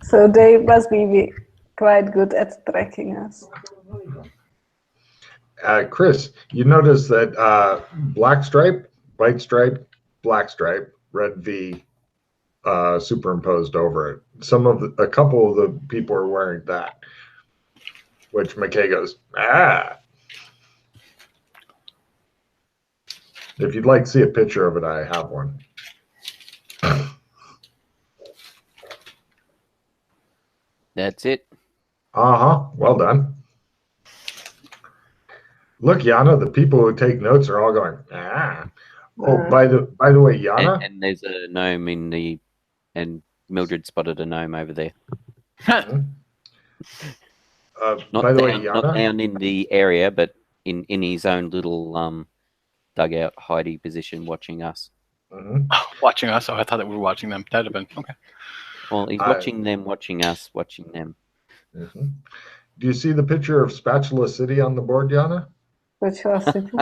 So they must be quite good at tracking us. Chris, you notice that black stripe, white stripe, black stripe, red V superimposed over it. A couple of the people are wearing that, which McKay goes, ah. If you'd like to see a picture of it, I have one. That's it. Well done. Look, Yana, the people who take notes are all going, ah. Oh, by the way, Yana. And there's a gnome and Mildred spotted a gnome over there. By the way, Yana. Not down in the area, but in his own little dugout hidey position, watching us. Mm-hmm. Watching us? Oh, I thought that we were watching them. That'd have been okay. Well, he's watching them, watching us, watching them. Mm-hmm. Do you see the picture of Spatula City on the board, Yana? Spatula City?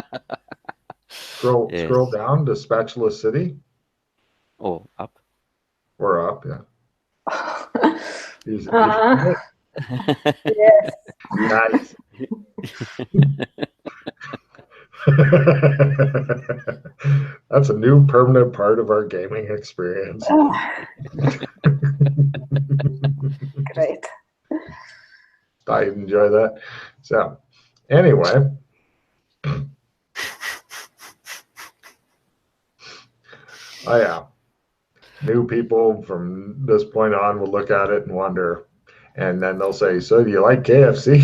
Scroll down to Spatula City. Or up. Or up, yeah. Yes. Nice. That's a new permanent part of our gaming experience. Great. I enjoy that. So, anyway. Oh, yeah. New people from this point on will look at it and wonder. And then they'll say, so do you like KFC?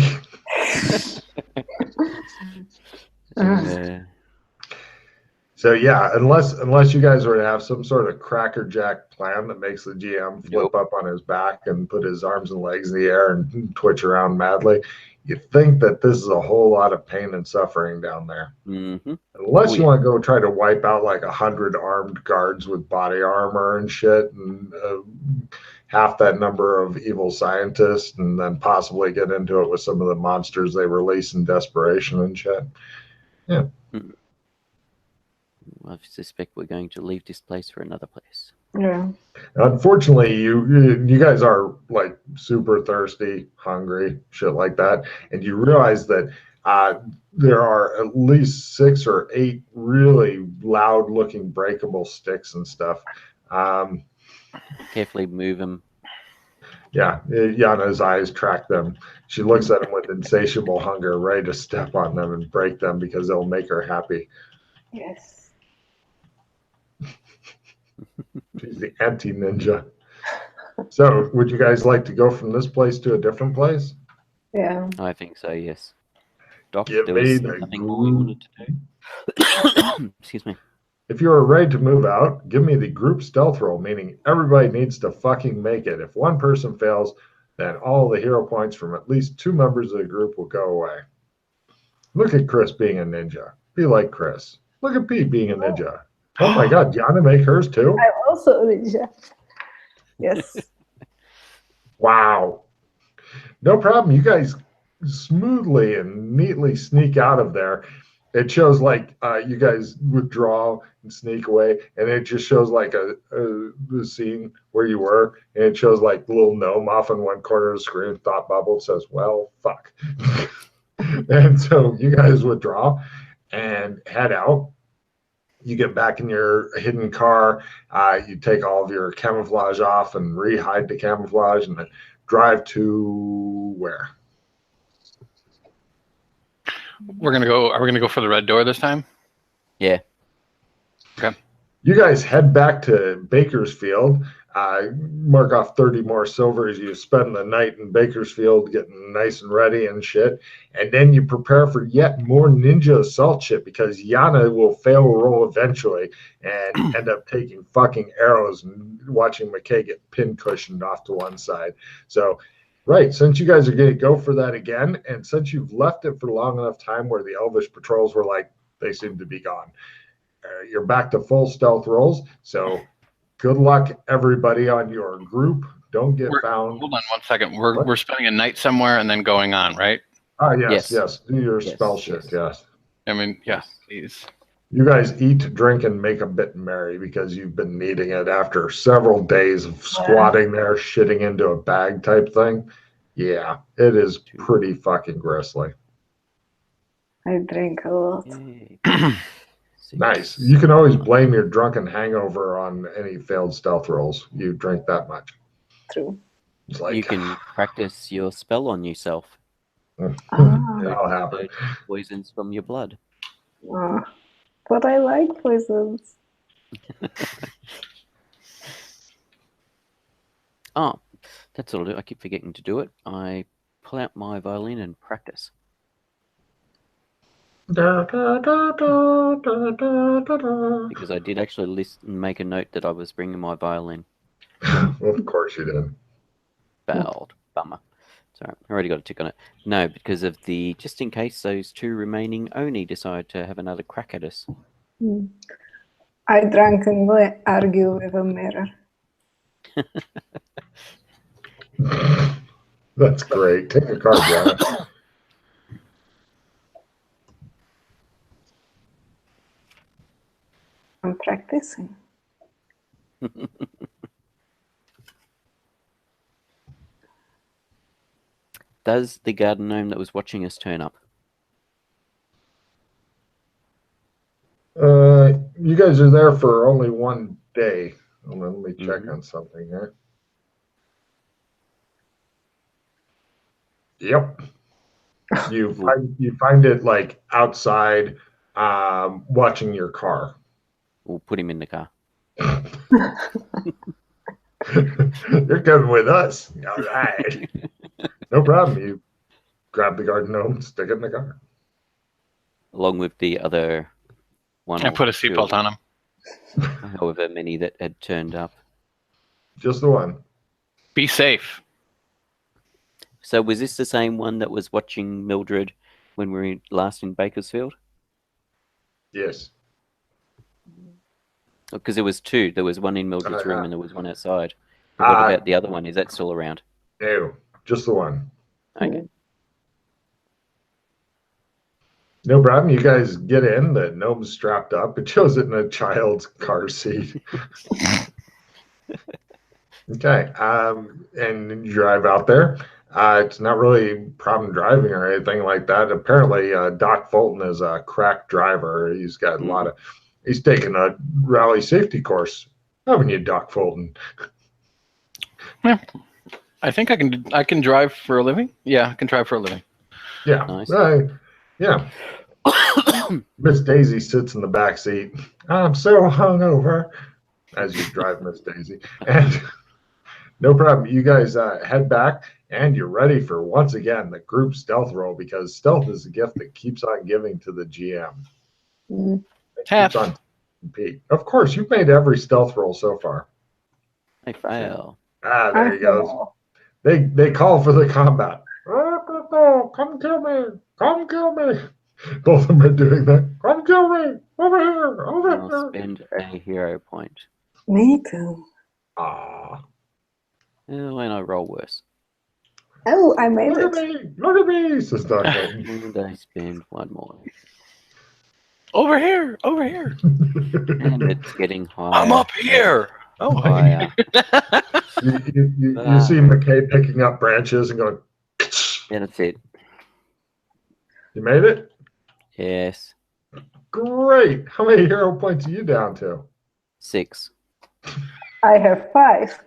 So yeah, unless you guys were to have some sort of crackerjack plan that makes the GM flip up on his back and put his arms and legs in the air and twitch around madly, you think that this is a whole lot of pain and suffering down there. Mm-hmm. Unless you want to go try to wipe out like 100 armed guards with body armor and shit, and half that number of evil scientists, and then possibly get into it with some of the monsters they release in desperation and shit. Yeah. Mm-hmm. I suspect we're going to leave this place for another place. Yeah. Unfortunately, you guys are like super thirsty, hungry, shit like that, and you realize that there are at least 6 or 8 really loud-looking breakable sticks and stuff. Carefully move them. Yeah, Yana's eyes track them. She looks at them with insatiable hunger, ready to step on them and break them because they'll make her happy. Yes. She's the anti-ninja. So, would you guys like to go from this place to a different place? Yeah. I think so, yes. Doc, Give there me was the something we wanted to do. Excuse me. If you are ready to move out, give me the group stealth roll, meaning everybody needs to fucking make it. If one person fails, then all the hero points from at least 2 members of the group will go away. Look at Chris being a ninja. Be like Chris. Look at Pete being a ninja. Oh my God, Yana make hers too? I'm also a ninja. Yes. Wow. No problem. You guys smoothly and neatly sneak out of there. It shows like you guys withdraw and sneak away, and it just shows like the scene where you were, and it shows like the little gnome off in one corner of the screen, thought bubble, says, well, fuck. And so you guys withdraw and head out. You get back in your hidden car. You take all of your camouflage off and re-hide the camouflage, and then drive to where? Are we gonna go for the red door this time? Yeah. Okay. You guys head back to Bakersfield. Mark off 30 more silver as you spend the night in Bakersfield getting nice and ready and shit. And then you prepare for yet more ninja assault shit because Yana will fail a roll eventually and end up taking fucking arrows and watching McKay get pin cushioned off to one side. So, right, since you guys are going to go for that again, and since you've left it for long enough time where the Elvish patrols were like, they seem to be gone, you're back to full stealth rolls. So, good luck, everybody, on your group. Don't get found. Hold on one second. We're spending a night somewhere and then going on, right? Yes. Do your spell shit, yes. I mean, yeah, please. You guys eat, drink, and make a bit merry because you've been needing it after several days of squatting there, shitting into a bag type thing. Yeah, it is pretty fucking grisly. I drink a lot. Yay. Nice. You can always blame your drunken hangover on any failed stealth rolls. You drink that much. True. It's like You can practice your spell on yourself. that'll happen. Poisons from your blood. But I like poisons. Oh, that's all I'll do. I keep forgetting to do it. I pull out my violin and practice. Because I did actually make a note that I was bringing my violin. Of course you did. Failed. Bummer. Sorry, I already got a tick on it. No, because of the just in case those two remaining Oni decide to have another crack at us. I drunkenly argue with a mirror. That's great. Take a card, Brian. I'm practicing. Does the garden gnome that was watching us turn up? You guys are there for only one day. Hold on, let me check on something here. Yep. You find it like outside, watching your car. We'll put him in the car. You're coming with us. All right. No problem. You grab the garden gnome, stick it in the car. Along with the other one. I put a seatbelt on him. However many that had turned up. Just the one. Be safe. So was this the same one that was watching Mildred when we were last in Bakersfield? Yes. Because there was two. There was one in Mildred's room and there was one outside. But what about the other one? Is that still around? No, just the one. Okay. No problem. You guys get in. The gnome's strapped up. It shows it in a child's car seat. Okay. And you drive out there. It's not really a problem driving or anything like that. Apparently, Doc Fulton is a crack driver. He's got a lot of. He's taken a rally safety course, haven't you, Doc Fulton? Yeah. I think I can drive for a living. Yeah, I can drive for a living. Yeah. Nice. Yeah. Miss Daisy sits in the back seat. I'm so hungover as you drive Miss Daisy. And no problem. You guys head back and you're ready for, once again, the group stealth roll because stealth is a gift that keeps on giving to the GM. Half. On Pete. Of course, you've made every stealth roll so far. I fail. There he goes. They call for the combat. Come kill me. Come kill me. Both of them are doing that. Come kill me. Over here. Over I'll here. spend a hero point. Me too. Ah. Oh, and I roll worse. Oh, I made Look it. at me. Look at me, says Doc Fulton. And I spend one more. Over here. Over here. And it's getting higher. I'm up here. Oh, higher. You see McKay picking up branches and going. Yeah, that's it. You made it? Yes. Great. How many hero points are you down to? 6. I have 5.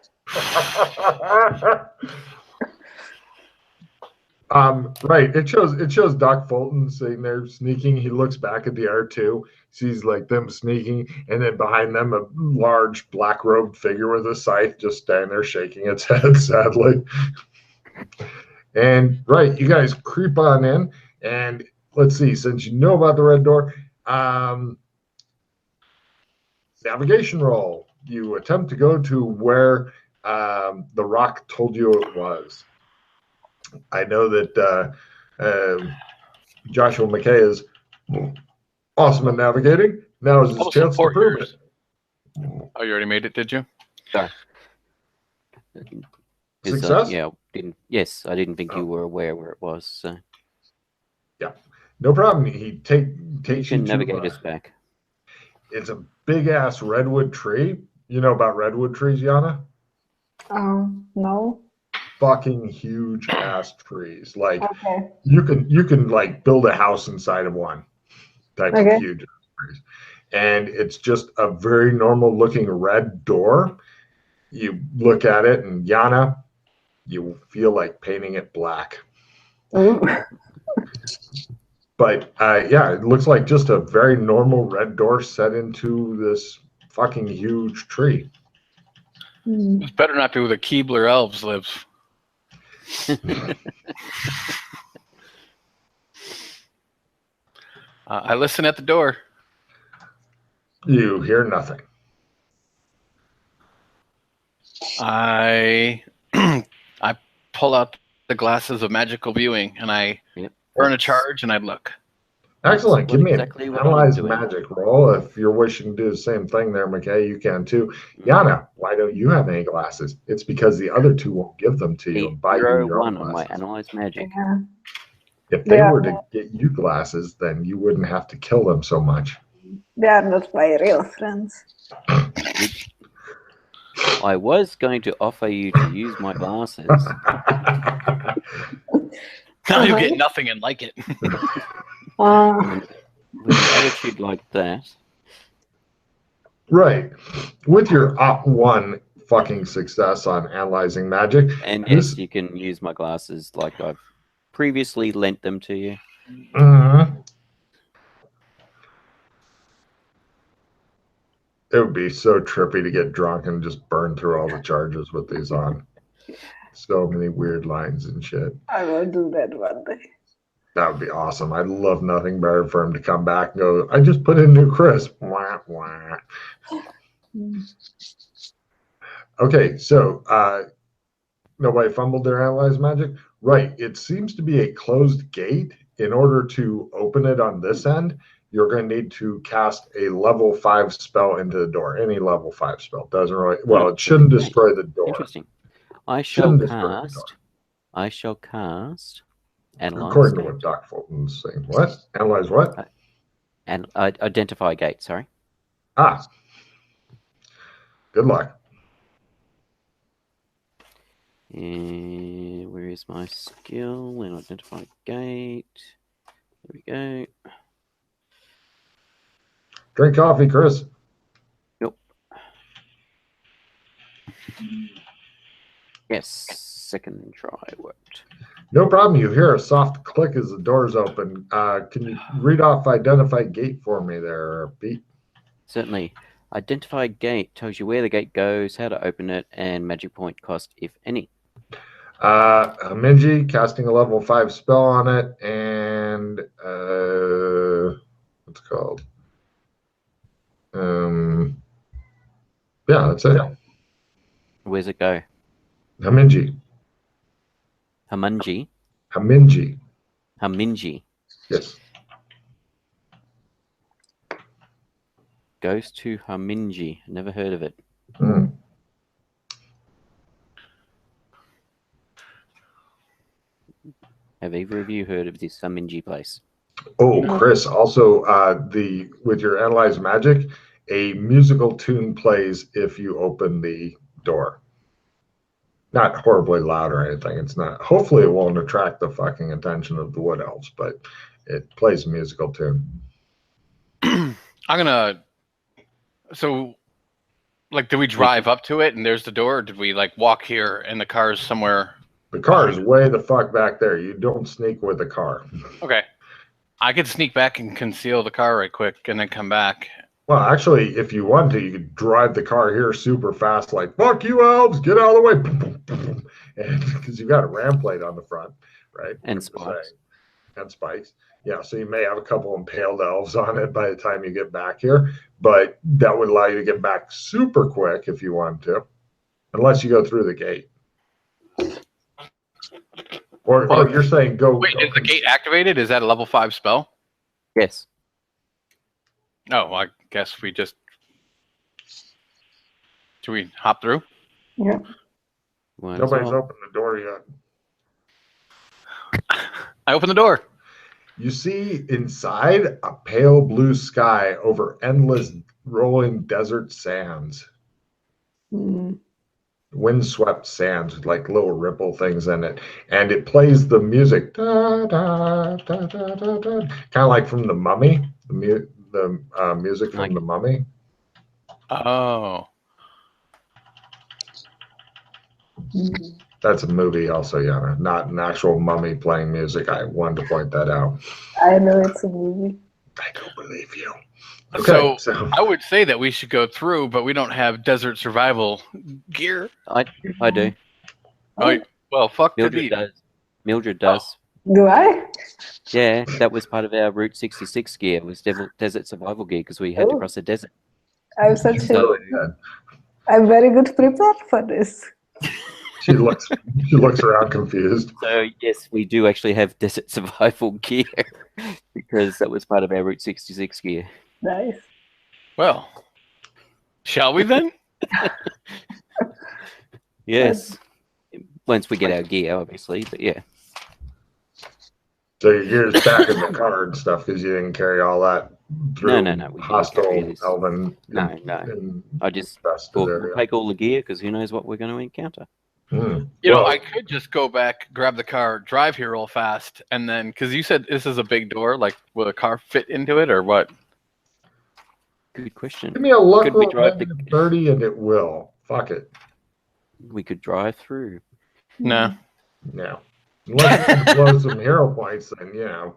Right. It shows Doc Fulton sitting there sneaking. He looks back at the R2, sees like them sneaking, and then behind them a large black robed figure with a scythe just standing there shaking its head sadly. And right, you guys creep on in, and let's see, since you know about the red door, navigation roll. You attempt to go to where the rock told you it was. I know that Joshua McKay is awesome at navigating. Now is his chance to prove it. Oh, you already made it, did you? Sorry. Success? Yeah, Yes, I didn't think you were aware where it was. So. Yeah, no problem. He takes You can you navigate to, us back. It's a big ass redwood tree. You know about redwood trees, Yana? No. Fucking huge ass trees. Like Okay. you can like build a house inside of one type of Okay. huge trees. And it's just a very normal looking red door. You look at it, and Yana, you feel like painting it black. Ooh. But yeah, it looks like just a very normal red door set into this fucking huge tree. It's better not be where the Keebler elves live. I listen at the door. You hear nothing. I I pull out the glasses of magical viewing and I burn a charge and I look. Excellent. Give me exactly an what I'm analyze doing. magic roll. If you're wishing to do the same thing there, McKay, you can too. Yana, why don't you have any glasses? It's because the other two won't give them to you and buy you your own 1 on my glasses. analyze magic. Yeah. If they were to get you glasses, then you wouldn't have to kill them so much. They are not my real friends. I was going to offer you to use my glasses. Now you'll get nothing and like it. With an attitude like that. Right. With your op 1 fucking success on analyzing magic. And yes, you can use my glasses like I've previously lent them to you. It would be so trippy to get drunk and just burn through all the charges with these on. So many weird lines and shit. I will do that one day. That would be awesome. I'd love nothing better for him to come back and go, I just put in new crisp. Wah, wah. Okay, so nobody fumbled their analyze magic? Right. It seems to be a closed gate. In order to open it on this end, you're going to need to cast a level 5 spell into the door. Any level 5 spell. Doesn't really, well, it shouldn't destroy the door. Interesting. I shall cast analyze. According to what Doc Fulton's saying. What? Analyze what? And identify gate, sorry. Ah. Good luck. And where is my skill? And identify gate. There we go. Drink coffee, Chris. Nope. Yes, second try worked. No problem. You hear a soft click as the doors open. Can you read off identify gate for me there, Pete? Certainly. Identify gate tells you where the gate goes, how to open it, and magic point cost, if any. Minji casting a level 5 spell on it, and what's it called? Yeah, that's it. Where's it go? Haminji. Hamunji? Haminji. Haminji. Yes. Goes to Haminji. Never heard of it. Have either of you heard of this Haminji place? Oh, Chris, also with your analyze magic, a musical tune plays if you open the door. Not horribly loud or anything. It's not. Hopefully it won't attract the fucking attention of the wood elves, but it plays a musical tune. So like, did we drive up to it and there's the door, or did we like walk here and the car's somewhere? The car is way the fuck back there. You don't sneak with the car. Okay. I could sneak back and conceal the car right quick and then come back. Well, actually, if you want to, you could drive the car here super fast, like, fuck you, elves, get out of the way. Because you've got a ram plate on the front, right? And spikes. And spikes. Yeah, so you may have a couple impaled elves on it by the time you get back here, but that would allow you to get back super quick if you want to, unless you go through the gate. Or you're saying go. Wait, is the gate activated? Is that a level 5 spell? Yes. Oh, I guess we just... Should we hop through? Yeah. Nobody's opened the door yet. I open the door. You see inside a pale blue sky over endless rolling desert sands. Windswept sands with like little ripple things in it, and it plays the music, da, da, da, da, da, da, kind of like from The Mummy, the music from The Mummy. Oh. That's a movie, also, Yana, not an actual mummy playing music. I wanted to point that out. I know it's a movie. I don't believe you. Okay, so I would say that we should go through, but we don't have desert survival gear. I do. Oh, well, fuck Mildred the does. Mildred does. Do I? Yeah, that was part of our Route 66 gear. Was desert survival gear because we had to cross a desert. I'm I'm very good prepared for this. She looks around confused. So yes, we do actually have desert survival gear because that was part of our Route 66 gear. Nice. Well, shall we then? Yes. Once we get our gear, obviously, but yeah. So your gear's back in the car and stuff because you didn't carry all that through No. hostile elven. No. I just we'll take all the gear because who knows what we're going to encounter. You know, I could just go back, grab the car, drive here real fast, and then because you said this is a big door, like will a car fit into it or what? Good question. Give me a luck roll, 30, and it will. Fuck it. We could drive through. No. No. Unless you can blow some hero points, then yeah.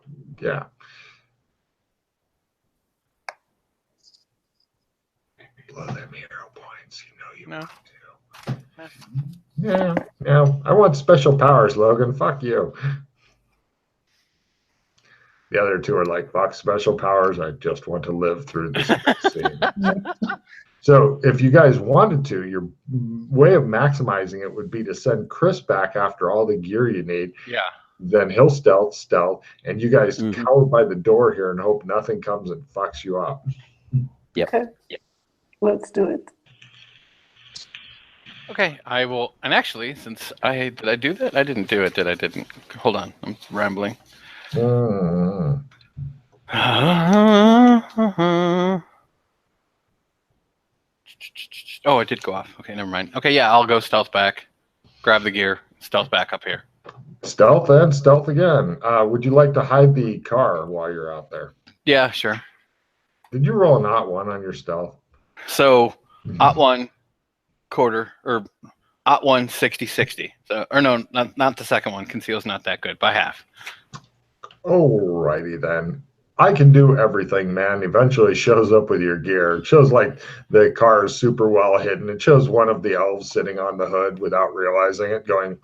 Blow them hero points. You know you want to. Yeah. I want special powers, Logan. Fuck you. The other two are like, fuck special powers. I just want to live through this scene. So if you guys wanted to, your way of maximizing it would be to send Chris back after all the gear you need. Yeah. Then he'll stealth, and you guys cower by the door here and hope nothing comes and fucks you up. Yep. Okay. Yep. Let's do it. Okay, I will. And actually, since did I do that? I didn't do it. I didn't. Hold on, I'm rambling. Oh, it did go off. Okay, never mind. Okay, yeah, I'll go stealth back, grab the gear, stealth back up here. Stealth and stealth again. Would you like to hide the car while you're out there? Yeah, sure. Did you roll an ot 1 on your stealth? So, ot 1, quarter, or ot 1, 60/60. So, or no, not the second one. Conceal's not that good, by half. Alrighty then. I can do everything, man. Eventually shows up with your gear. It shows like the car is super well hidden. It shows one of the elves sitting on the hood without realizing it, going,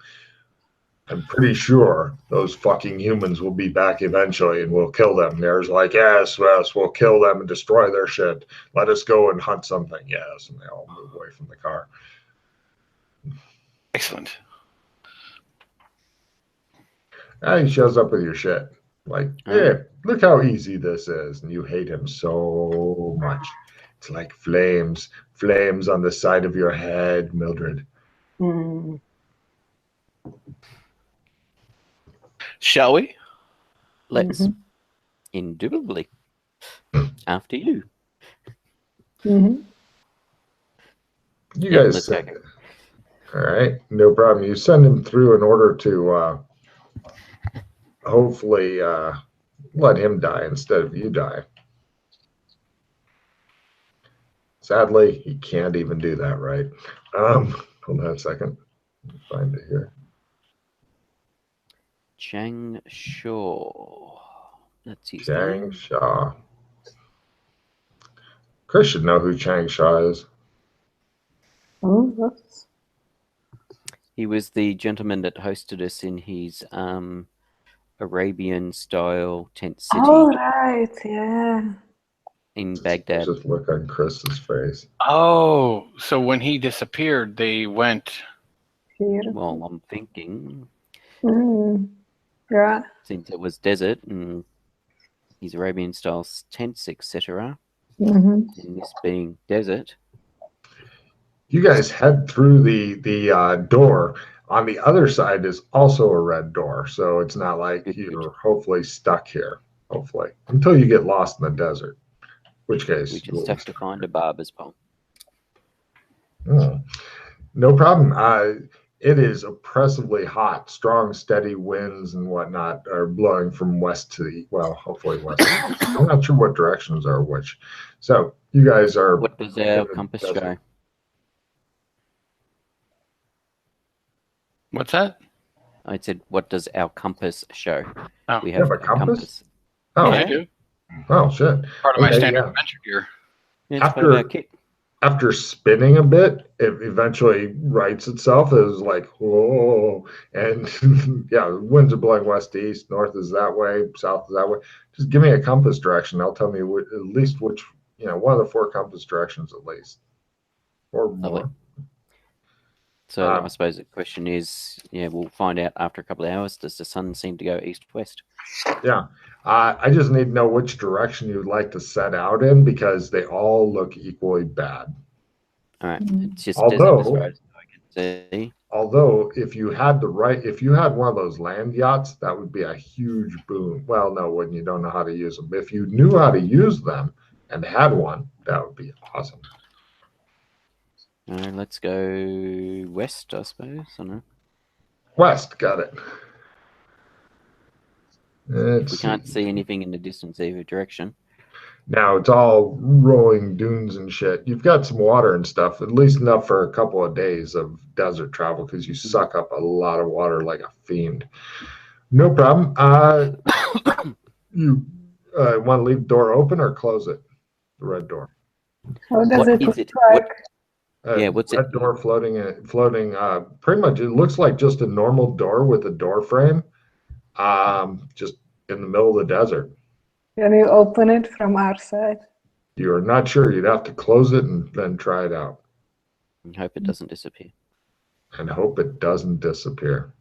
I'm pretty sure those fucking humans will be back eventually and we'll kill them. There's like, yes, we'll kill them and destroy their shit. Let us go and hunt something. Yes, and they all move away from the car. Excellent. He shows up with your shit. Like, hey, look how easy this is. And you hate him so much. It's like flames on the side of your head, Mildred. Shall we? Let's. Indubitably. After you. You guys send it. All right, no problem. You send him through in order to hopefully let him die instead of you die. Sadly, he can't even do that, right? Hold on a second. Find it here. Chang Shaw. That's his Chang name. Shaw. Chris should know who Chang Shaw is. He was the gentleman that hosted us in his Arabian-style tent city. Oh, right, yeah. In Baghdad. Just look on Chris's face. Oh, so when he disappeared, they went Here. Well, I'm thinking. Yeah. Since it was desert and his Arabian-style tents, etc. Mm-hmm. And this being desert. You guys head through the door. On the other side is also a red door, so it's not like you're hopefully stuck here. Hopefully, until you get lost in the desert. Which case? We just have to find a barber's pole. No problem. It is oppressively hot. Strong, steady winds and whatnot are blowing from west to the, well, hopefully west. I'm not sure what directions are which. So you guys are. What does our compass show? What's that? I said, what does our compass show? Oh. We You have a compass? Oh, Yeah, I do. Oh, shit. Part of my standard adventure gear. Yeah, it's part of our kit. After spinning a bit, it eventually rights itself as like, whoa. And yeah, winds are blowing west to east, north is that way, south is that way. Just give me a compass direction. They'll tell me at least which, one of the 4 compass directions at least. Or more. So I suppose the question is, we'll find out after a couple of hours. Does the sun seem to go east-west? Yeah. I just need to know which direction you'd like to set out in because they all look equally bad. All right. It's just desert as far as I can see. Although if you had one of those land yachts, that would be a huge boon. Well, no, when you don't know how to use them. If you knew how to use them and had one, that would be awesome. All right, let's go west, I suppose. I don't know. West, got it. We can't see anything in the distance either direction. Now it's all rolling dunes and shit. You've got some water and stuff, at least enough for a couple of days of desert travel because you suck up a lot of water like a fiend. No problem. You want to leave the door open or close it? The red door. How does it look like? What's red door floating? Pretty much, it looks like just a normal door with a door frame, just in the middle of the desert. Can you open it from our side? You are not sure. You'd have to close it and then try it out. And hope it doesn't disappear. And hope it doesn't disappear.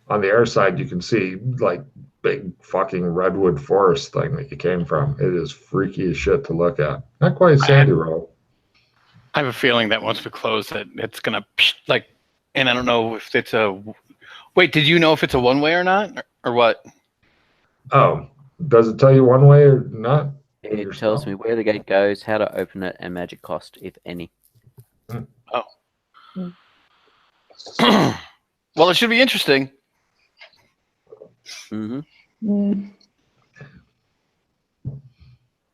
On the air side, you can see like big fucking redwood forest thing that you came from. It is freaky as shit to look at. Not quite a sandy roll. I have a feeling that once we close it, it's gonna and I don't know if it's a. Wait, did you know if it's a one-way or not, or what? Oh, does it tell you one way or not? It tells me where the gate goes, how to open it, and magic cost, if any. Oh. Well, it should be interesting. Mm-hmm.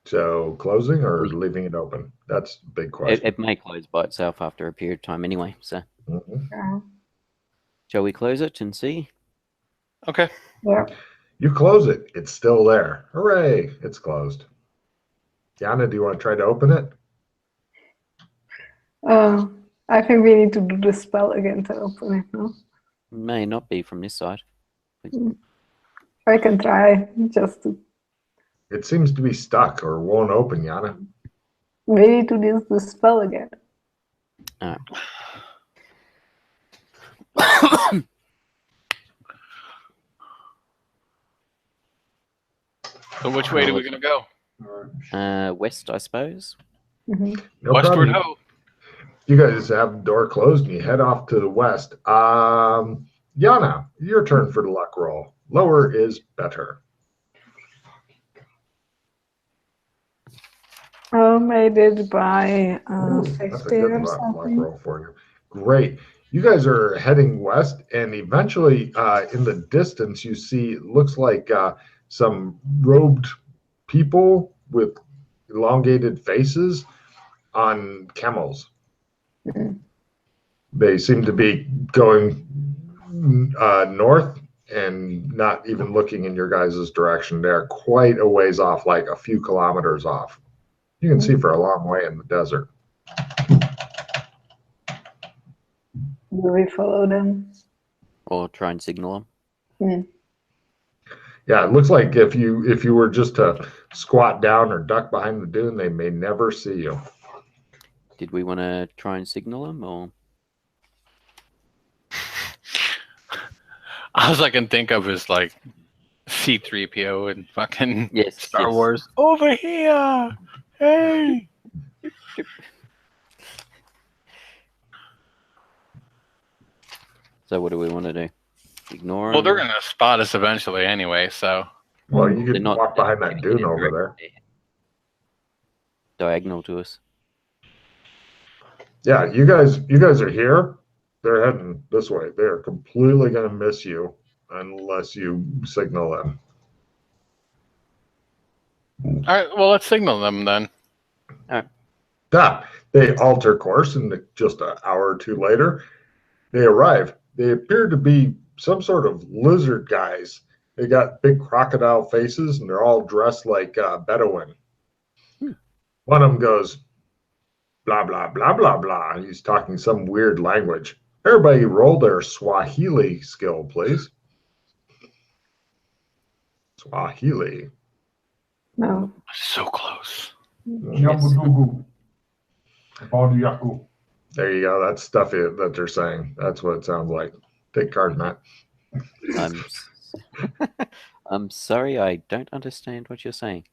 So closing or leaving it open? That's a big question. It may close by itself after a period of time anyway. So, Yeah. Shall we close it and see? Okay. Yeah. You close it. It's still there. Hooray! It's closed. Yana, do you want to try to open it? I think we need to do the spell again to open it, no? May not be from this side. I can try just to. It seems to be stuck or won't open, Yana. We need to use the spell again. All right. So which way are we gonna go? West, I suppose. Mm-hmm. No Westward problem. ho. You guys have the door closed and you head off to the west. Yana, your turn for the luck roll. Lower is better. I did by That's a 50 good or luck something. roll for you. Great. You guys are heading west, and eventually in the distance, you see, it looks like some robed people with elongated faces on camels. Mm-hmm. They seem to be going north and not even looking in your guys' direction. They're quite a ways off, like a few kilometers off. You can see for a long way in the desert. Do we follow them? Or try and signal them. Mm. Yeah, it looks like if you were just to squat down or duck behind the dune, they may never see you. Did we want to try and signal them, or? All I can think of is like C-3PO and fucking Star Yes. Wars. Over here! Hey! So what do we want to do? Ignore Well, them? they're gonna spot us eventually anyway, so. Well, you They're could not- walk behind they're that dune over there. diagonal to us. Yeah, you guys are here. They're heading this way. They're completely going to miss you unless you signal them. All right. Well, let's signal them then. They alter course, and just an hour or two later, they arrive. They appear to be some sort of lizard guys. They got big crocodile faces, and they're all dressed like Bedouin. One of them goes, blah, blah, blah, blah, blah. He's talking some weird language. Everybody roll their Swahili skill, please. Swahili. No. So close. There you go. That's stuff that they're saying. That's what it sounds like. Take card, Matt. I'm sorry, I don't understand what you're saying.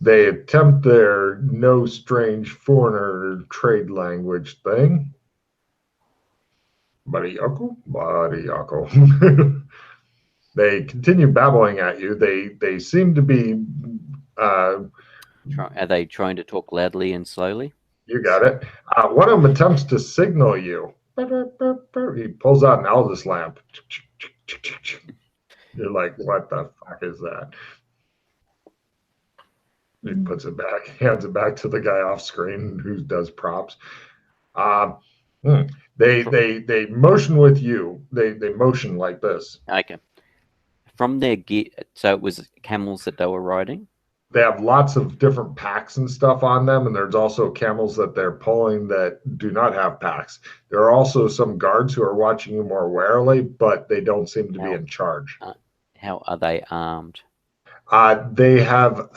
They attempt their no strange foreigner trade language thing. Bariyako. They continue babbling at you. They seem to be. Are they trying to talk loudly and slowly? You got it. One of them attempts to signal you. He pulls out an Aldous lamp. You're like, what the fuck is that? He puts it back, hands it back to the guy off screen who does props. They motion with you. They motion like this. Okay. From their gear, so it was camels that they were riding? They have lots of different packs and stuff on them, and there's also camels that they're pulling that do not have packs. There are also some guards who are watching you more warily, but they don't seem to be in charge. How are they armed? They have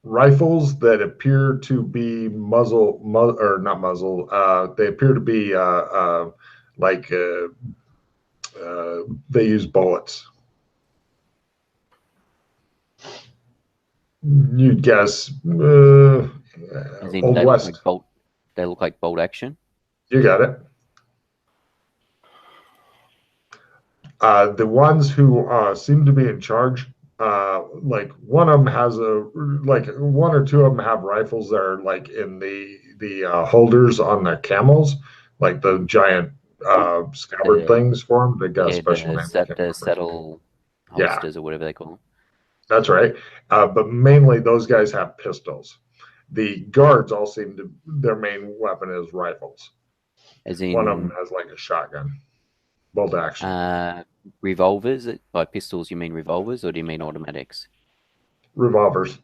rifles that appear to be not muzzle. They appear to be they use bullets. You'd guess Old West. They look like bolt action. You got it. The ones who seem to be in charge, like one of them has one or two of them have rifles that are like in the holders on the camels, like the giant scabbard things for them. They got a special name. The saddle holsters or whatever they call them. That's right. But mainly those guys have pistols. The guards all seem to, their main weapon is rifles. As in, one of them has like a shotgun. Bolt action. Revolvers? By pistols, you mean revolvers or do you mean automatics? Revolvers.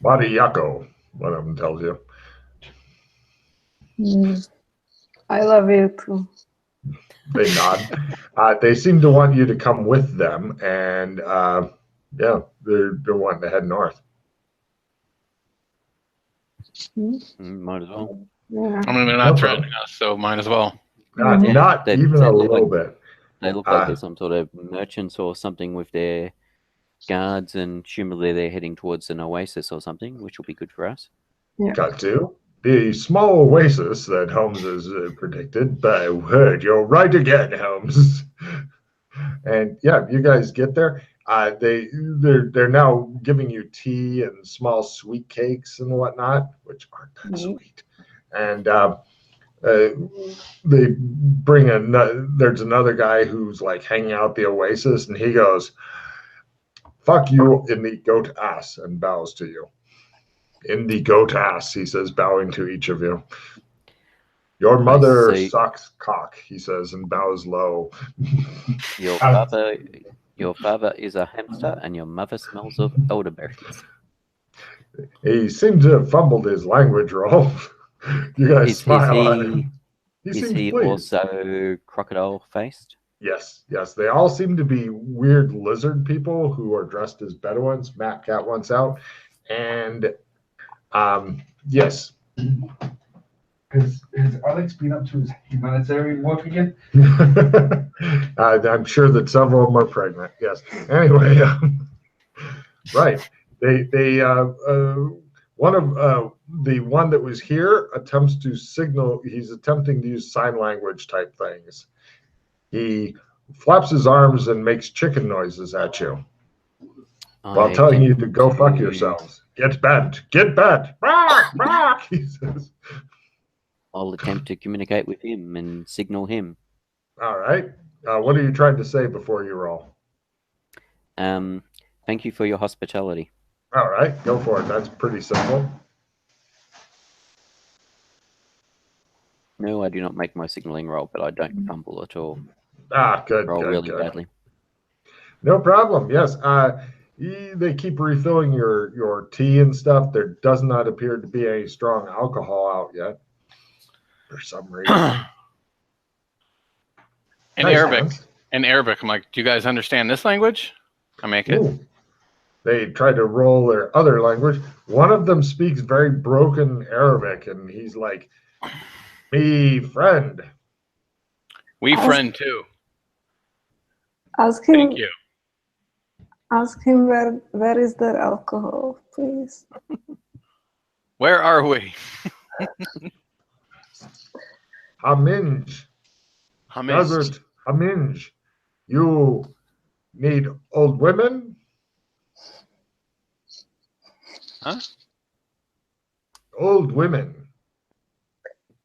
Bariyako, one of them tells you. I love you too. They nod. They seem to want you to come with them, and they're wanting to head north. Might as well. Yeah. I mean, they're not threatening us, so might as well. Not even a little bit. They look like they're some sort of merchants or something with their guards, and presumably they're heading towards an oasis or something, which will be good for us. Yeah. Got to. The small oasis that Holmes has predicted, but I heard you're right again, Holmes. And yeah, you guys get there. They're now giving you tea and small sweet cakes and whatnot, which aren't that sweet. And they bring there's another guy who's like hanging out the oasis, and he goes, "Fuck you in the goat ass," and bows to you. In the goat ass, he says, bowing to each of you. Your mother sucks cock, he says, and bows low. Your father is a hamster, and your mother smells of elderberries. He seemed to have fumbled his language roll. You guys smile at him. Is he also crocodile faced? Yes. They all seem to be weird lizard people who are dressed as Bedouins. Matt Cat wants out. And yes. Is Alex been up to his humanitarian work again? I'm sure that several of them are pregnant. Yes. Anyway, right. They one of the one that was here attempts to signal. He's attempting to use sign language type things. He flaps his arms and makes chicken noises at you. while I telling you attempt to go fuck to- yourselves. Get bent. Get bent. Bark, bark, he says. I'll attempt to communicate with him and signal him. All right. What are you trying to say before you roll? Thank you for your hospitality. All right, go for it. That's pretty simple. No, I do not make my signaling roll, but I don't fumble at all. Ah, good, Roll good, really good. badly. No problem. Yes. They keep refilling your tea and stuff. There does not appear to be any strong alcohol out yet, for some reason. In Nice, Arabic. Hans. In Arabic, I'm like, do you guys understand this language? I make it. Ooh. They try to roll their other language. One of them speaks very broken Arabic, and he's like, "Me friend." We friend too. Ask him. Thank you. Ask him where is there alcohol, please. Where are we? Haminj. Hamis. Desert Haminj. You need old women? Huh? Old women.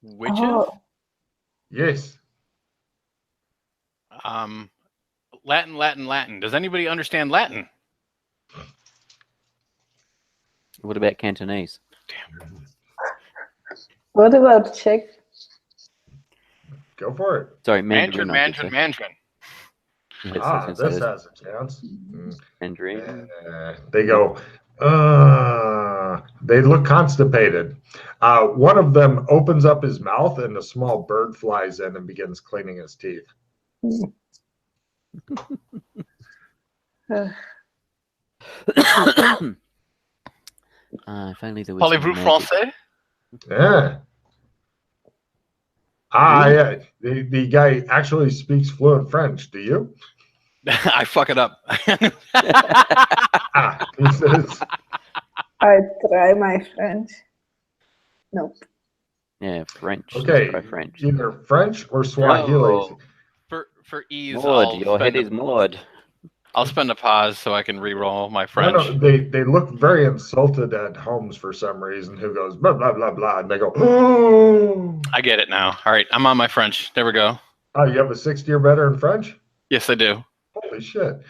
Witches? Oh, Yes. Latin. Does anybody understand Latin? What about Cantonese? what about Czech? Go for it. Sorry, Mandarin. Mandarin. Yes, I was gonna say This that's has a chance. Mandarin. They go, they look constipated. One of them opens up his mouth and a small bird flies in and begins cleaning his teeth. Finally, there was Parlez-vous magic. français? Yeah. Yeah. The guy actually speaks fluent French. Do you? I fuck it up. He says, I try my French. Nope. Yeah, French. okay, Try French. either French or Swahili. Oh, for ease, Maud, your head is Maud. I'll spend a pause so I can re-roll my No, French. no, they look very insulted at Holmes for some reason, who goes, blah, blah, blah, blah. And they go, oh. I get it now. All right, I'm on my French. There we go. Oh, you have a 60 or better in French? Yes, I do. Holy shit.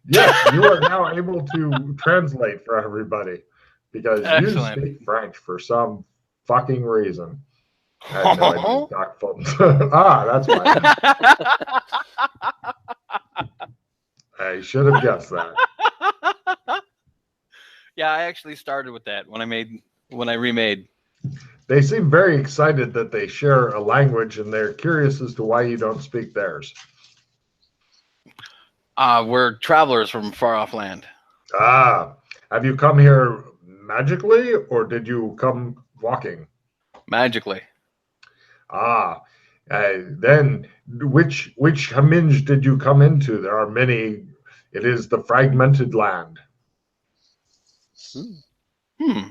Yes, you are now able to translate for everybody because Excellent. you speak French for some fucking reason. I had no idea. Doc Fulton. That's why. I should have guessed that. Yeah, I actually started with that when I remade. They seem very excited that they share a language and they're curious as to why you don't speak theirs. We're travelers from far off land. Have you come here magically or did you come walking? Magically. Then which Haminj did you come into? There are many. It is the fragmented land.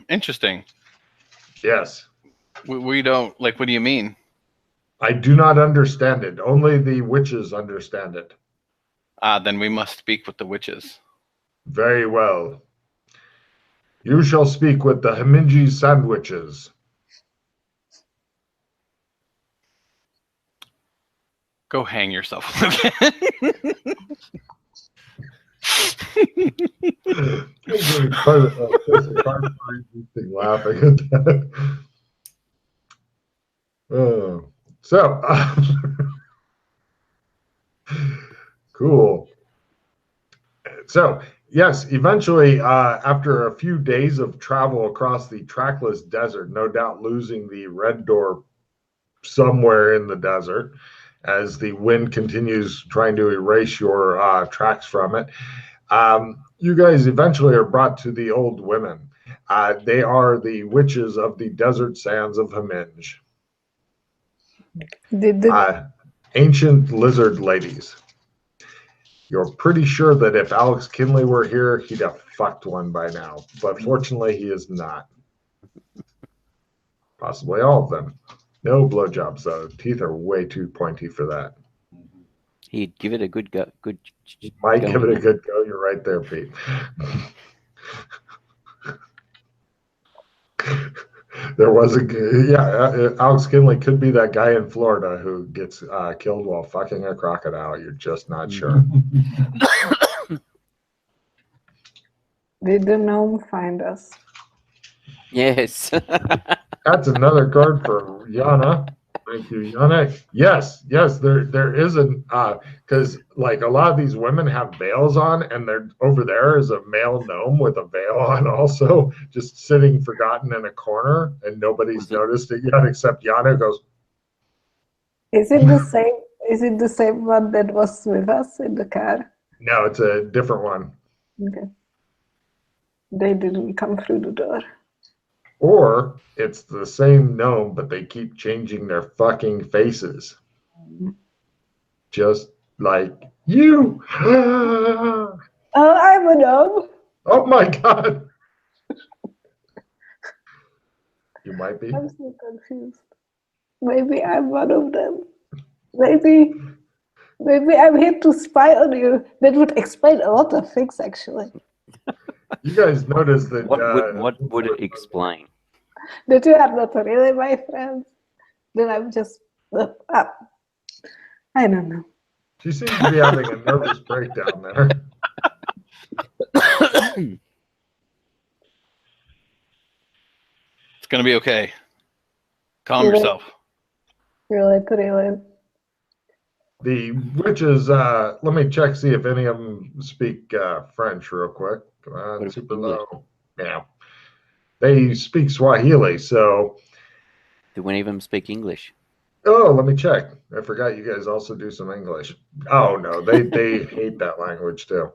Interesting. Yes. We don't, like, what do you mean? I do not understand it. Only the witches understand it. Then we must speak with the witches. Very well. You shall speak with the Haminji sandwiches. Go hang yourself. Laughing at that. Cool. So, yes, eventually, after a few days of travel across the trackless desert, no doubt losing the red door somewhere in the desert, as the wind continues trying to erase your tracks from it, you guys eventually are brought to the old women. They are the witches of the desert sands of Haminj. Ancient lizard ladies. You're pretty sure that if Alex Kinley were here, he'd have fucked one by now. But fortunately, he is not. Possibly all of them. No blowjobs, though. Teeth are way too pointy for that. He'd give it a good go. Might give it a good go. You're right there, Pete. There was Alex Kinley could be that guy in Florida who gets killed while fucking a crocodile. You're just not sure. Did the gnome find us? Yes. That's another card for Yana. Thank you, Yana. Yes, there isn't because like a lot of these women have veils on, and they're over there is a male gnome with a veil on, also just sitting forgotten in a corner, and nobody's noticed it yet except Yana goes. Is it the same? Is it the same one that was with us in the car? No, it's a different one. Okay. They didn't come through the door. Or it's the same gnome, but they keep changing their fucking faces. Just like you. Oh, I'm a gnome. Oh my God. You might be. I'm so confused. Maybe I'm one of them. Maybe I'm here to spy on you. That would explain a lot of things, actually. You guys noticed that. What would it explain? That you are not really my friends. Then I'm just. I don't know. She seems to be having a nervous breakdown there. It's gonna be okay. Calm yourself. Really. The witches, let me check, see if any of them speak French real quick. Come on, super low. Yeah. They speak Swahili, so. Do any of them speak English? Oh, let me check. I forgot you guys also do some English. Oh, no, they hate that language too.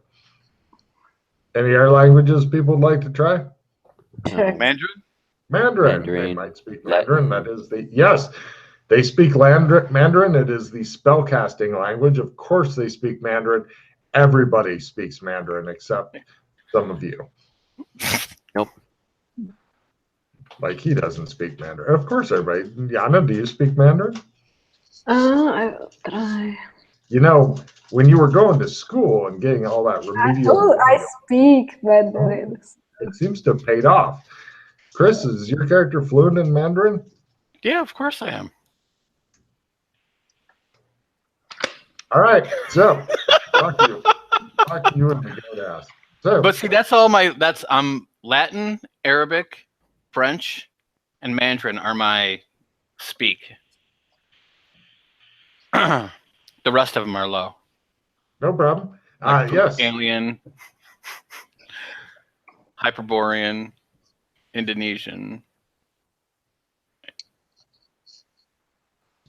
Any other languages people would like to try? Mandarin? Mandarin. They might speak Mandarin. That is yes. They speak Mandarin. It is the spellcasting language. Of course, they speak Mandarin. Everybody speaks Mandarin except some of you. Nope. Like he doesn't speak Mandarin. Of course, everybody. Yana, do you speak Mandarin? I will try. You know, when you were going to school and getting all that remedial. I speak Mandarin. It seems to have paid off. Chris, is your character fluent in Mandarin? Yeah, of course I am. All right, so fuck you and the goat ass. So, But see, that's all I'm Latin, Arabic, French, and Mandarin are my speak. The rest of them are low. No problem. Like Yes. Alien, Hyperborean, Indonesian.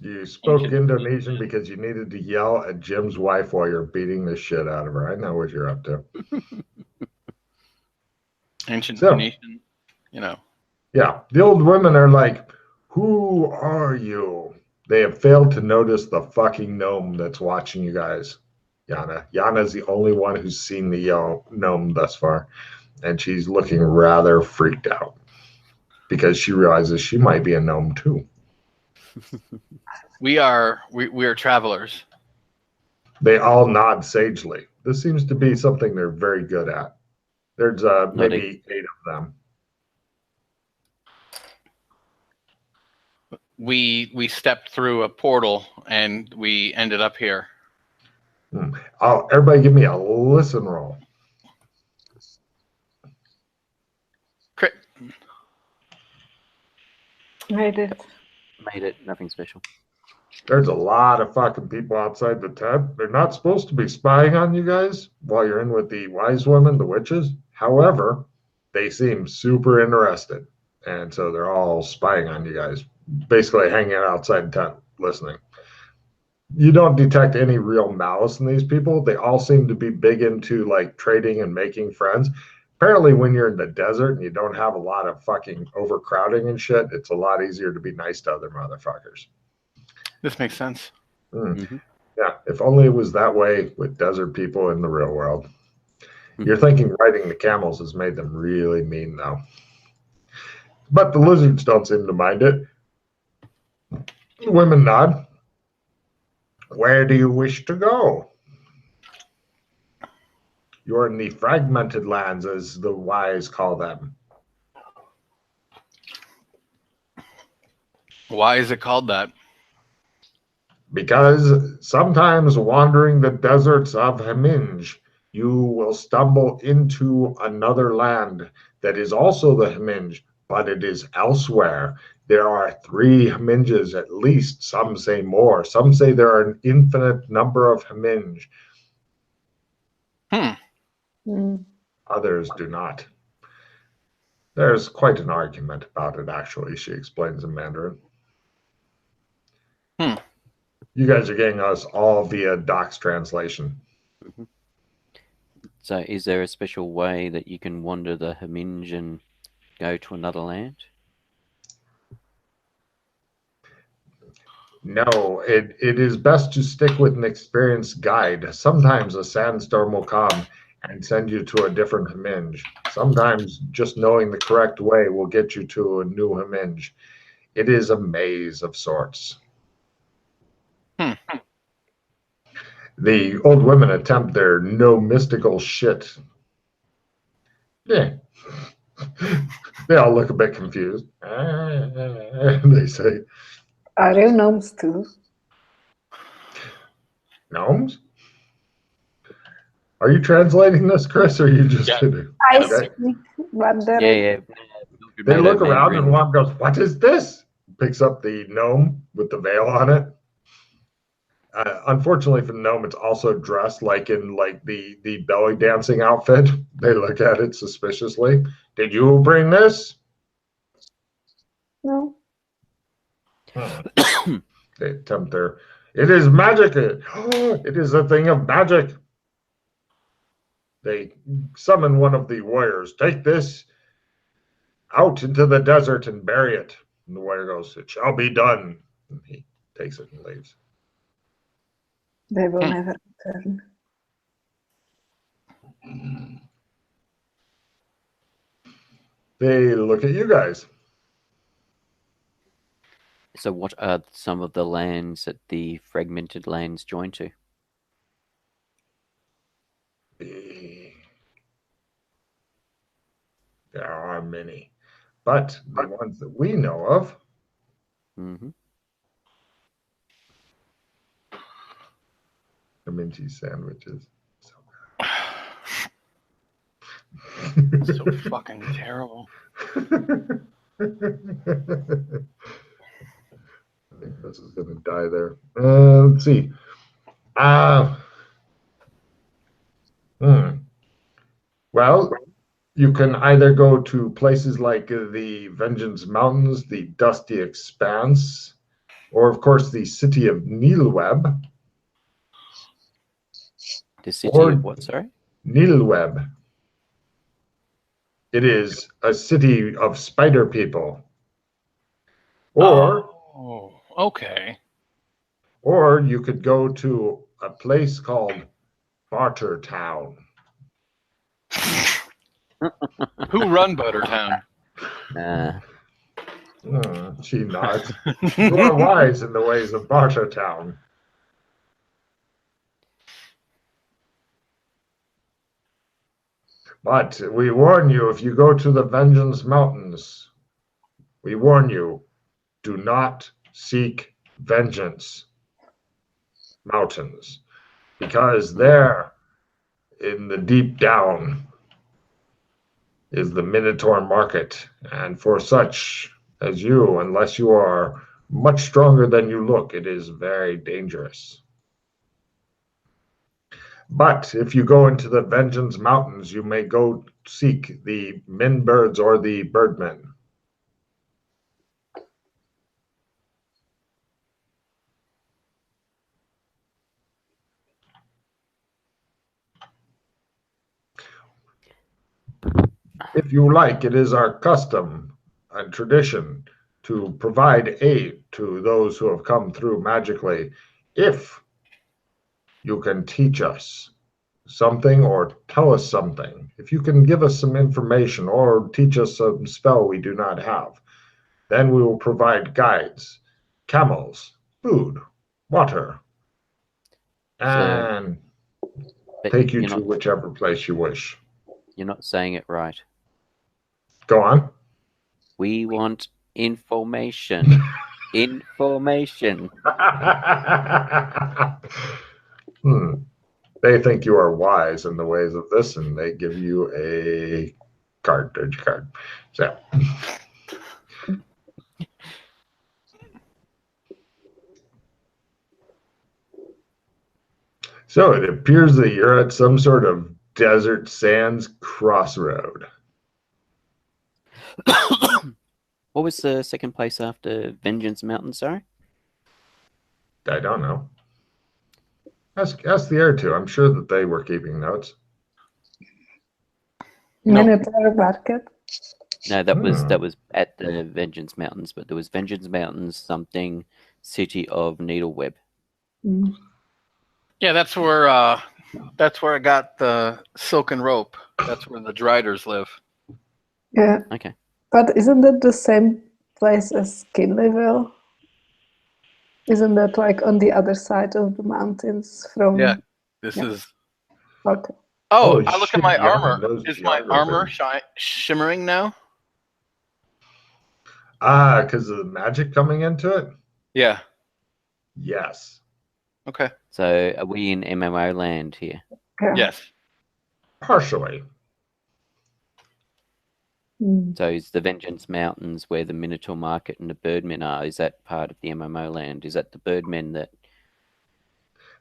You spoke Indonesian because you needed to yell at Jim's wife while you're beating the shit out of her. I know what you're up to. Ancient Phoenician, you know. Yeah, the old women are like, who are you? They have failed to notice the fucking gnome that's watching you guys. Yana. Yana's the only one who's seen the gnome thus far. And she's looking rather freaked out because she realizes she might be a gnome too. We are travelers. They all nod sagely. This seems to be something they're very good at. There's maybe 8 of them. We stepped through a portal and we ended up here. Oh, everybody give me a listen roll. Crit. Made it. Nothing special. There's a lot of fucking people outside the tent. They're not supposed to be spying on you guys while you're in with the wise women, the witches. However, they seem super interested. And so they're all spying on you guys, basically hanging out outside the tent, listening. You don't detect any real malice in these people. They all seem to be big into like trading and making friends. Apparently, when you're in the desert and you don't have a lot of fucking overcrowding and shit, it's a lot easier to be nice to other motherfuckers. This makes sense. Mm-hmm. Yeah, if only it was that way with desert people in the real world. You're thinking riding the camels has made them really mean, though. But the lizards don't seem to mind it. The women nod. Where do you wish to go? You're in the fragmented lands, as the wise call them. Why is it called that? Because sometimes wandering the deserts of Himinge, you will stumble into another land that is also the Himinge, but it is elsewhere. There are 3 Himinges at least. Some say more. Some say there are an infinite number of Himinge. Others do not. There's quite an argument about it, actually, she explains in Mandarin. You guys are getting us all via Doc's translation. So is there a special way that you can wander the Himinge and go to another land? No, it is best to stick with an experienced guide. Sometimes a sandstorm will come and send you to a different Himinge. Sometimes just knowing the correct way will get you to a new Himinge. It is a maze of sorts. The old women attempt their no mystical shit. Yeah. They all look a bit confused. They say, Are there gnomes too? gnomes? Are you translating this, Chris, or are you just kidding? I Okay. speak Mandarin. Yeah. They look around Mandarin. and one goes, "What is this?" Picks up the gnome with the veil on it. Unfortunately for the gnome, it's also dressed like in the belly dancing outfit. They look at it suspiciously. Did you bring this? No. They attempt their. It is magic. It is a thing of magic. They summon one of the warriors. Take this out into the desert and bury it. And the warrior goes, "It shall be done." And he takes it and leaves. They will never return. They look at you guys. So what are some of the lands that the fragmented lands join to? There are many, but the ones that we know of. Minty sandwiches. So fucking terrible. I think this is going to die there. Let's see. Well, you can either go to places like the Vengeance Mountains, the Dusty Expanse, or, of course, the city of Neelweb. The city of what, sorry? Neelweb. It is a city of spider people. Or, okay. Or you could go to a place called Barter Town. Who run Buttertown? She nods. You are wise in the ways of Barter Town. But we warn you, if you go to the Vengeance Mountains, we warn you, do not seek Vengeance Mountains. Because there, in the deep down, is the Minotaur Market. And for such as you, unless you are much stronger than you look, it is very dangerous. But if you go into the Vengeance Mountains, you may go seek the men birds or the birdmen. If you like, it is our custom and tradition to provide aid to those who have come through magically, if you can teach us something or tell us something. If you can give us some information or teach us a spell we do not have, then we will provide guides, camels, food, water, and But Take you you're to not, whichever place you wish. you're not saying it right. Go on. We want information. Information. They think you are wise in the ways of this, and they give you a cartridge card. So, so it appears that you're at some sort of desert sands crossroad. What was the second place after Vengeance Mountain, sorry? I don't know. Ask the air two. I'm sure that they were keeping notes. No. Minotaur Market. No, that was at the Vengeance Mountains, but there was Vengeance Mountains, something City of Needleweb. Mm. Yeah, that's where I got the silken rope. That's where the Driders live. Yeah, Okay. but isn't it the same place as Kinleyville? Isn't that like on the other side of the mountains from? Yeah, this Yeah. is. Okay. Oh, Holy I look at shit, my Yana armor. knows Is my geography. armor shimmering now? Because of the magic coming into it? Yeah. Yes. Okay. So are we in MMO land here? Yeah. Yes. Partially. Mm. So is the Vengeance Mountains where the Minotaur Market and the Birdmen are? Is that part of the MMO land? Is that the Birdmen that...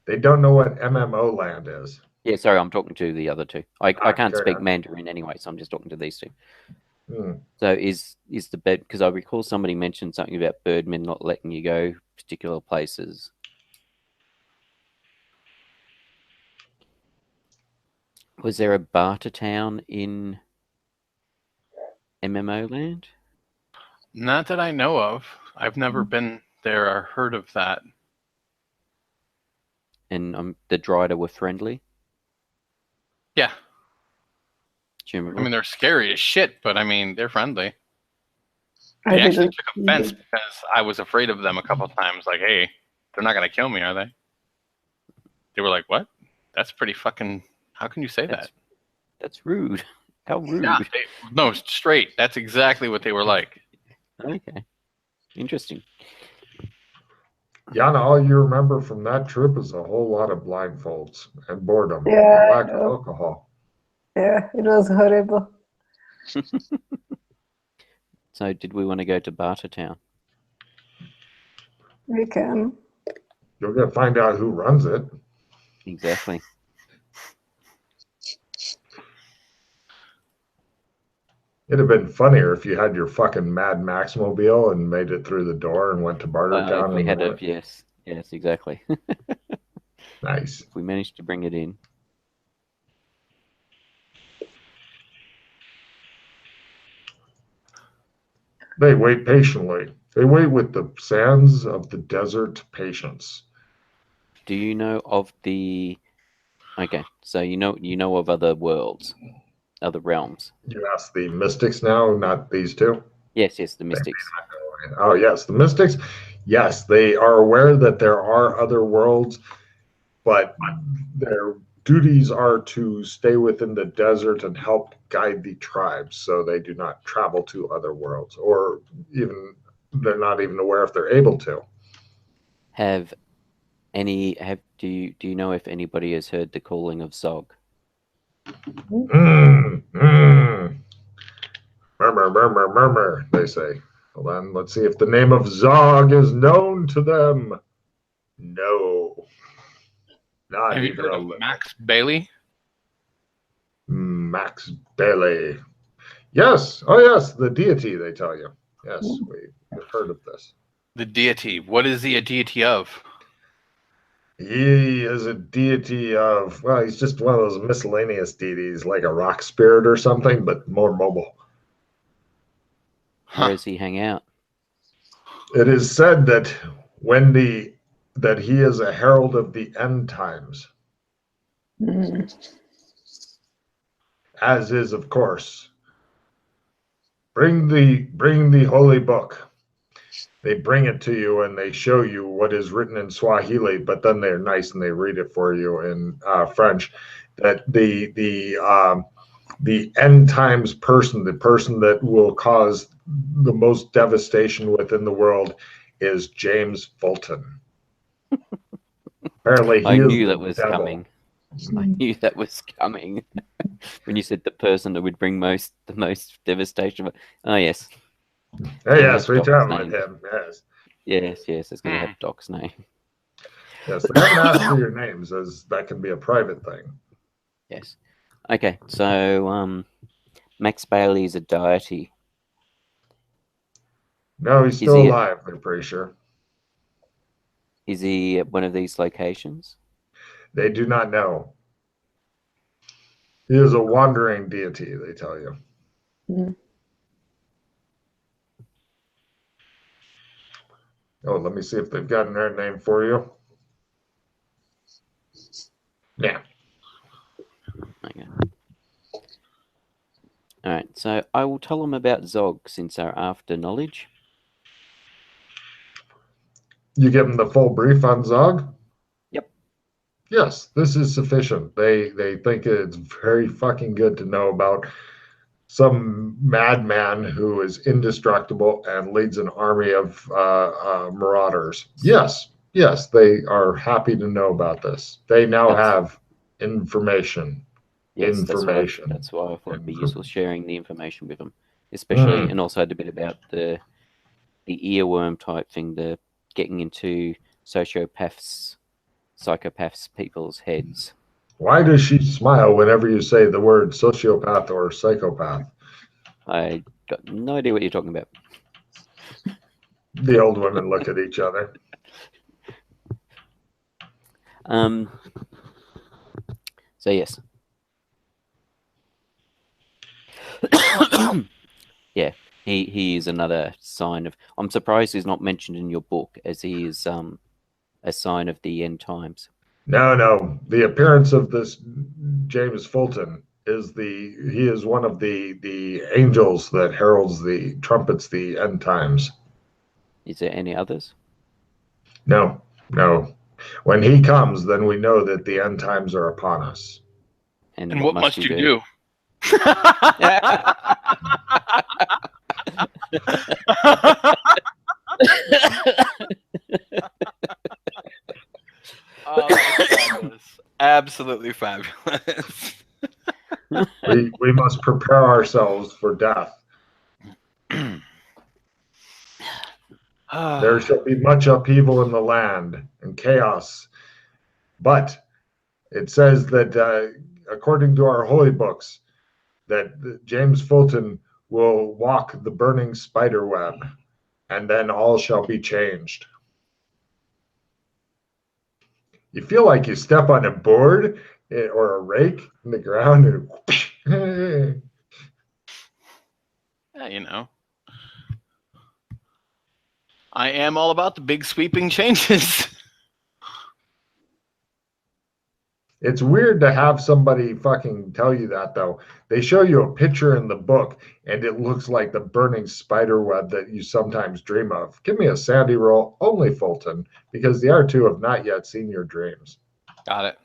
They don't know what MMO land is. Yeah, sorry, I'm talking to the other two. I can't carry speak on. Mandarin anyway, so I'm just talking to these two. Hmm. So is the bird, because I recall somebody mentioned something about Birdmen not letting you go particular places. Was there a barter town in MMO land? Not that I know of. I've never been there or heard of that. And the Drider were friendly? Yeah. Do you I remember? mean, they're scary as shit, but I mean, they're friendly. I They actually didn't. took offense because I was afraid of them a couple of times. Like, hey, they're not going to kill me, are they? They were like, what? That's pretty fucking... How can you say that? That's rude. How rude. Yeah, no, straight. That's exactly what they were like. Okay. Interesting. Yana, all you remember from that trip is a whole lot of blindfolds and boredom Yeah, and I lack of know. alcohol. Yeah, it was horrible. So did we want to go to Barter Town? We can. You're going to find out who runs it. Exactly. It'd have been funnier if you had your fucking Mad Max mobile and made it through the door and went to Bartertown. If we and had went. yes, exactly. Nice. If we managed to bring it in. They wait patiently. They wait with the sands of the desert patience. Do you know of the... Okay, so you know of other worlds, other realms. You ask the mystics now, not these two. Yes, the mystics. Oh, yes, the mystics. Yes, they are aware that there are other worlds, but their duties are to stay within the desert and help guide the tribes, so they do not travel to other worlds, or even they're not even aware if they're able to. Do you know if anybody has heard the calling of Zog? Murmur, murmur, murmur, they say. Hold on, let's see if the name of Zog is known to them. No. Not Have you even heard a of little. Max Bailey? Max Bailey. Yes. Oh, yes. The deity, they tell you. Yes, we've heard of this. The deity. What is he a deity of? He is a deity of, well, he's just one of those miscellaneous deities, like a rock spirit or something, but more mobile. Where does he hang out? It is said that that he is a herald of the end times. Mm. As is, of course, bring the holy book. They bring it to you and they show you what is written in Swahili, but then they're nice and they read it for you in French. That the end times person, the person that will cause the most devastation within the world, is James Fulton. Apparently, I he is knew the that was devil. coming. I knew that was coming. When you said the person that would bring the most devastation. Oh yes. Yes, we Doc's travel with name. him. Yes, Yes, it's going to have Doc's name. yes. They haven't asked for your names, as that can be a private thing. Yes. Okay, so Max Bailey is a deity. No, he's Is still he alive. I'm pretty sure. Is he at one of these locations? They do not know. He is a wandering deity. They tell you. Mm. Oh, let me see if they've gotten their name for you. Yeah. Okay. All right, so I will tell them about Zog since they're after knowledge. You give them the full brief on Zog? Yep. Yes, this is sufficient. They think it's very fucking good to know about some madman who is indestructible and leads an army of marauders. Yes, yes, they are happy to know about this. They now have information. Yes, that's why I thought it'd be useful sharing the information with them, especially, and also the bit about the earworm type thing, the getting into psychopaths, people's heads. Why does she smile whenever you say the word sociopath or psychopath? I got no idea what you're talking about. The old women look at each other. So yes. Yeah, he is another sign of. I'm surprised he's not mentioned in your book, as he is a sign of the end times. No. The appearance of this James Fulton he is one of the angels that heralds the trumpets the end times. Is there any others? No. When he comes, then we know that the end times are upon us. And what must you do? Oh, that's fabulous. Absolutely fabulous. We must prepare ourselves for death. There shall be much upheaval in the land and chaos. But it says that, according to our holy books, that James Fulton will walk the burning spider web, and then all shall be changed. You feel like you step on a board or a rake in the ground and Yeah, you know. I am all about the big sweeping changes. It's weird to have somebody fucking tell you that, though. They show you a picture in the book, and it looks like the burning spider web that you sometimes dream of. Give me a sandy roll, only Fulton, because the R2 have not yet seen your dreams. Got it.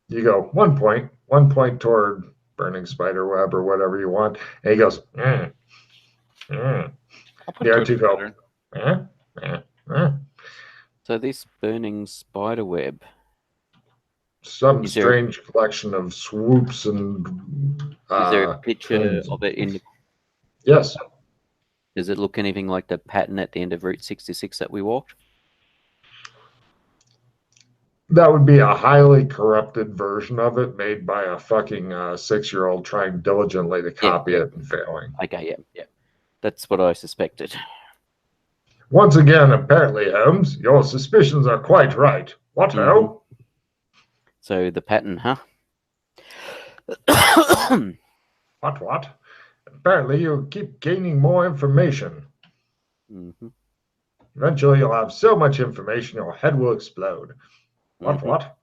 You go 1 point toward burning spider web or whatever you want, and he goes, I'll put the R2 go, So this burning spider web. some strange collection of swoops and. Is there a picture of it in? Yes. Does it look anything like the pattern at the end of Route 66 that we walked? That would be a highly corrupted version of it, made by a fucking 6-year-old trying diligently to copy it and failing. Okay, yeah. That's what I suspected. Once again, apparently, Holmes, your suspicions are quite right. What, ho? So the pattern, huh? What? Apparently, you keep gaining more information. Eventually, you'll have so much information, your head will explode. What?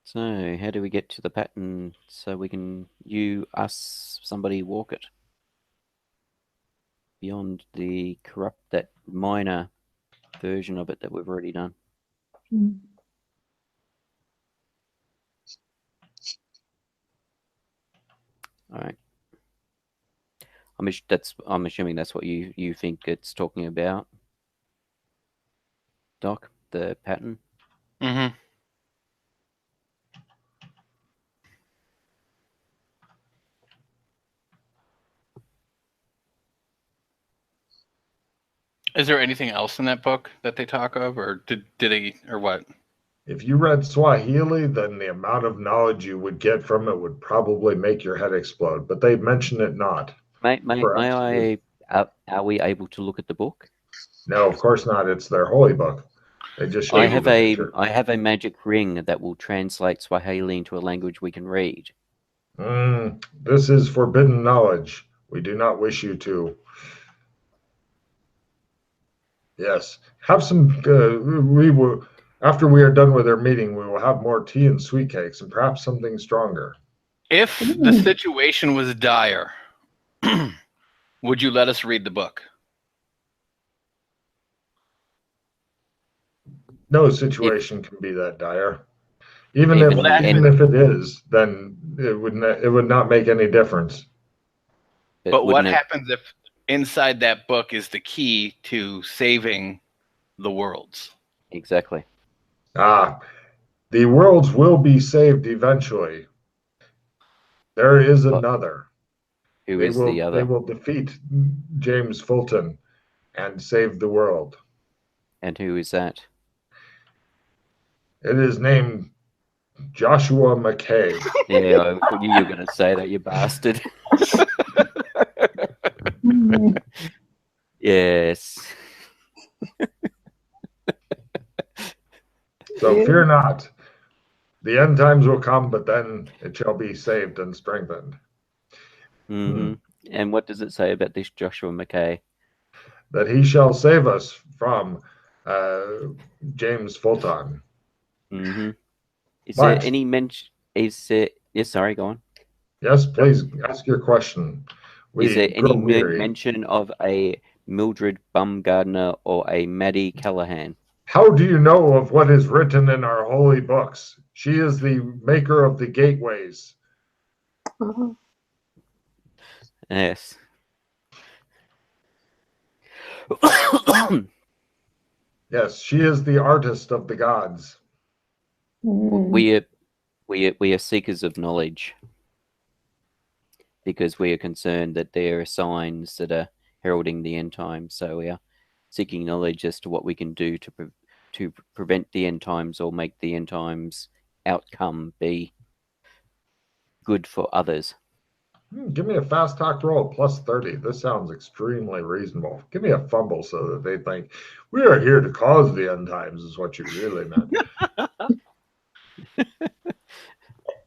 So, how do we get to the pattern so we can, somebody walk it? beyond the that minor version of it that we've already done. Mm. All right. I'm assuming that's what you think it's talking about, Doc, the pattern. Mm-hmm. Is there anything else in that book that they talk of, or did they, or what? If you read Swahili, then the amount of knowledge you would get from it would probably make your head explode. But they mention it not. May I? Are we able to look at the book? No, of course not. It's their holy book. They just show you the picture. I have a magic ring that will translate Swahili into a language we can read. This is forbidden knowledge. We do not wish you to. Yes, have some. We will. After we are done with our meeting, we will have more tea and sweet cakes, and perhaps something stronger. If the situation was dire, would you let us read the book? No situation can be that dire. Even if it is, then it would not make any difference. But what happens if inside that book is the key to saving the worlds? Exactly. The worlds will be saved eventually. There is another. Who is the other? They will defeat James Fulton and save the world. And who is that? It is named Joshua McKay. Yeah, I knew you were going to say that, you bastard. Yes. So fear not. The end times will come, but then it shall be saved and strengthened. Mm-hmm. And what does it say about this Joshua McKay? That he shall save us from James Fulton. Mm-hmm. Is there any mention? Yes, sorry, go on. Yes, please ask your question. Is there any mention of a Mildred Bumgardner or a Maddie Callahan? How do you know of what is written in our holy books? She is the maker of the gateways. Yes. Yes, she is the artist of the gods. We are seekers of knowledge because we are concerned that there are signs that are heralding the end times. So we are seeking knowledge as to what we can do to prevent the end times or make the end times outcome be good for others. Give me a fast talk roll plus 30. This sounds extremely reasonable. Give me a fumble so that they think we are here to cause the end times is what you really meant.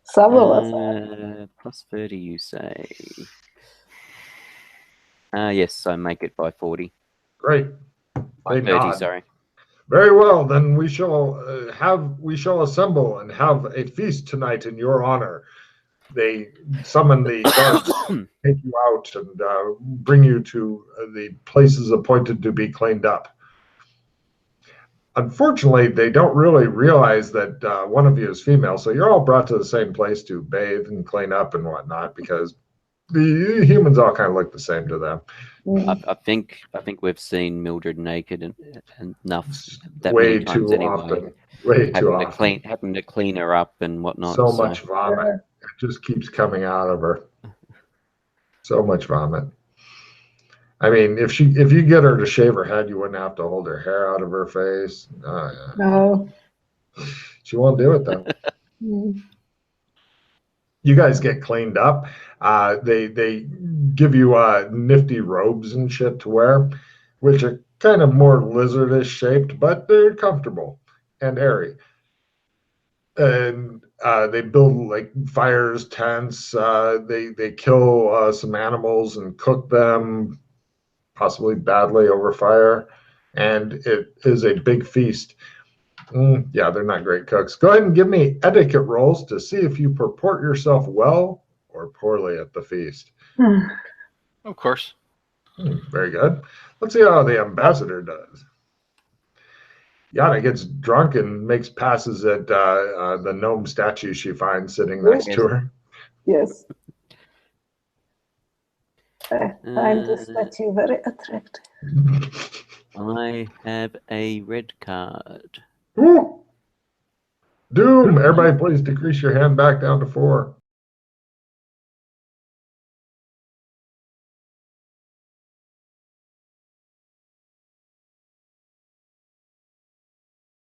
Some of us. Plus 30, you say? Yes, I make it by 40. Great. By 30, sorry. Very well, then we shall assemble and have a feast tonight in your honor. They summon the guards, take you out, and bring you to the places appointed to be cleaned up. Unfortunately, they don't really realize that one of you is female, so you're all brought to the same place to bathe and clean up and whatnot, because the humans all kind of look the same to them. I think we've seen Mildred naked enough that way many times too anyway. Often. Way too often. Having to clean her up and whatnot. So much vomit. It just keeps coming out of her. So much vomit. I mean, if you get her to shave her head, you wouldn't have to hold her hair out of her face. No. She won't do it though. You guys get cleaned up. They give you nifty robes and shit to wear, which are kind of more lizardish shaped, but they're comfortable and airy. And they build like fires, tents. They kill some animals and cook them, possibly badly over fire. And it is a big feast. Yeah, they're not great cooks. Go ahead and give me etiquette rolls to see if you purport yourself well or poorly at the feast. Of course. Very good. Let's see how the ambassador does. Yana gets drunk and makes passes at the gnome statue she finds sitting next to her. Yes. I find the statue very attractive. I have a red card. Ooh. Doom! Everybody please decrease your hand back down to 4.